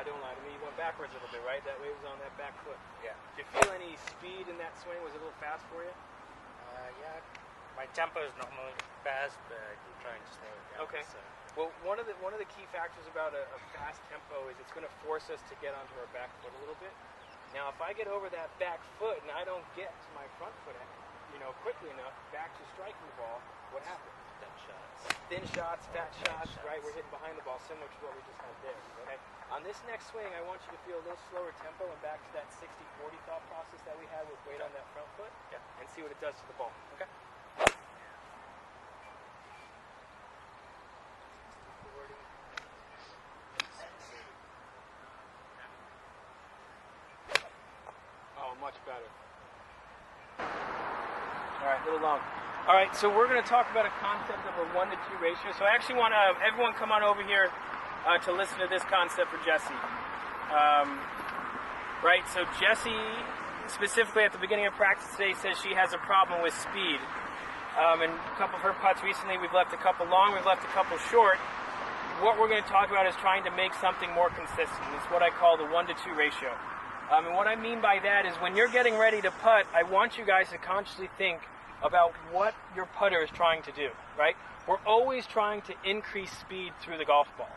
don't lie to me. You went backwards a little bit, right? That weight was on that back foot. Yeah. Did you feel any speed in that swing? Was it a little fast for you? Yeah. My tempo is normally fast, but I keep trying to slow it down. Okay. So. Well, one of the key factors about a fast tempo is it's going to force us to get onto our back foot a little bit. Now, if I get over that back foot and I don't get to my front foot, quickly enough back to striking the ball, what happens? Thin shots, fat shots, right? We're hitting behind the ball, similar to what we just had there. Okay. On this next swing, I want you to feel a little slower tempo and back to that 60-40 thought process that we had with weight on that front foot, and see what it does to the ball. Okay. Oh, much better. All right, a little long. All right, so we're going to talk about a concept of a 1-to-2 ratio. So I actually want to have everyone come on over here to listen to this concept for Jessie. Right, so Jessie, specifically at the beginning of practice today, says she has a problem with speed. And a couple of her putts recently, we've left a couple long, we've left a couple short. What we're going to talk about is trying to make something more consistent. It's what I call the 1-to-2 ratio. And what I mean by that is when you're getting ready to putt, I want you guys to consciously think about what your putter is trying to do, right? We're always trying to increase speed through the golf ball.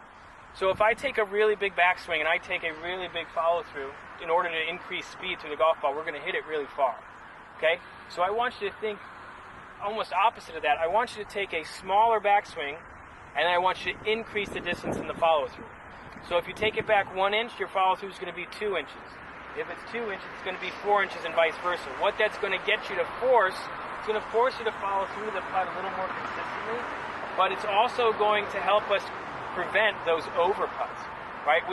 So if I take a really big backswing and I take a really big follow through in order to increase speed through the golf ball, we're going to hit it really far, okay? So I want you to think almost opposite of that. I want you to take a smaller backswing and I want you to increase the distance in the follow through. So if you take it back 1 inch, your follow through is going to be 2 inches. If it's 2 inches, it's going to be 4 inches and vice versa. What that's going to get you to force, it's going to force you to follow through the putt a little more consistently, but it's also going to help us prevent those over putts, right?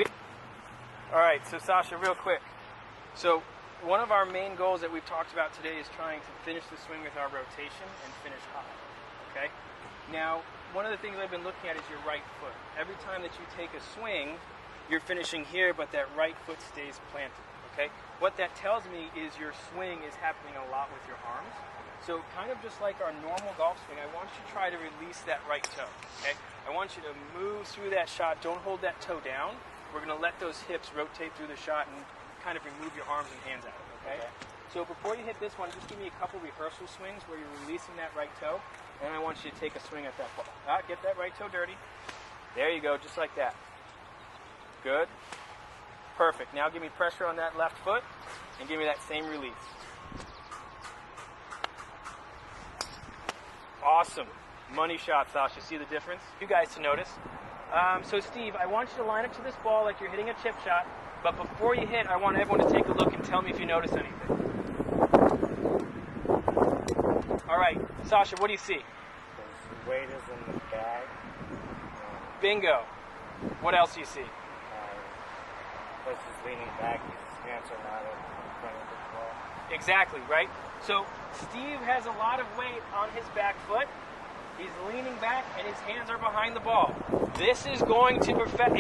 All right, so Sasha, real quick. So one of our main goals that we've talked about today is trying to finish the swing with our rotation and finish high, okay? Now, one of the things I've been looking at is your right foot. Every time that you take a swing, you're finishing here, but that right foot stays planted, okay? What that tells me is your swing is happening a lot with your arms. So kind of just like our normal golf swing, I want you to try to release that right toe, okay? I want you to move through that shot. Don't hold that toe down. We're going to let those hips rotate through the shot and kind of remove your arms and hands out of it, okay? So before you hit this one, just give me a couple rehearsal swings where you're releasing that right toe, and I want you to take a swing at that ball. Get that right toe dirty. There you go, just like that. Good. Perfect. Now give me pressure on that left foot, and give me that same release. Awesome. Money shot, Sasha. See the difference? You guys to notice. So Steve, I want you to line up to this ball like you're hitting a chip shot, but before you hit, I want everyone to take a look and tell me if you notice anything. All right, Sasha, what do you see? The weight is in the bag. Bingo. What else do you see? Plus he's leaning back, his hands are not in front of the ball. Exactly, right? So Steve has a lot of weight on his back foot. He's leaning back and his hands are behind the ball. This is going to affect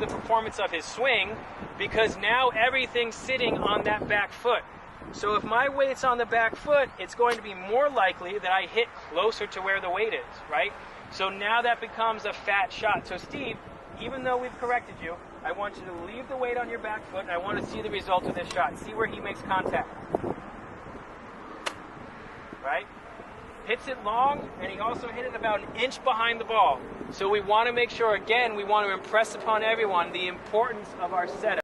the performance of his swing because now everything's sitting on that back foot. So if my weight's on the back foot, it's going to be more likely that I hit closer to where the weight is, right? So now that becomes a fat shot. So Steve, even though we've corrected you, I want you to leave the weight on your back foot and I want to see the result of this shot. See where he makes contact. Right? Hits it long, and he also hit it about an inch behind the ball. So we want to make sure, again, we want to impress upon everyone the importance of our setup.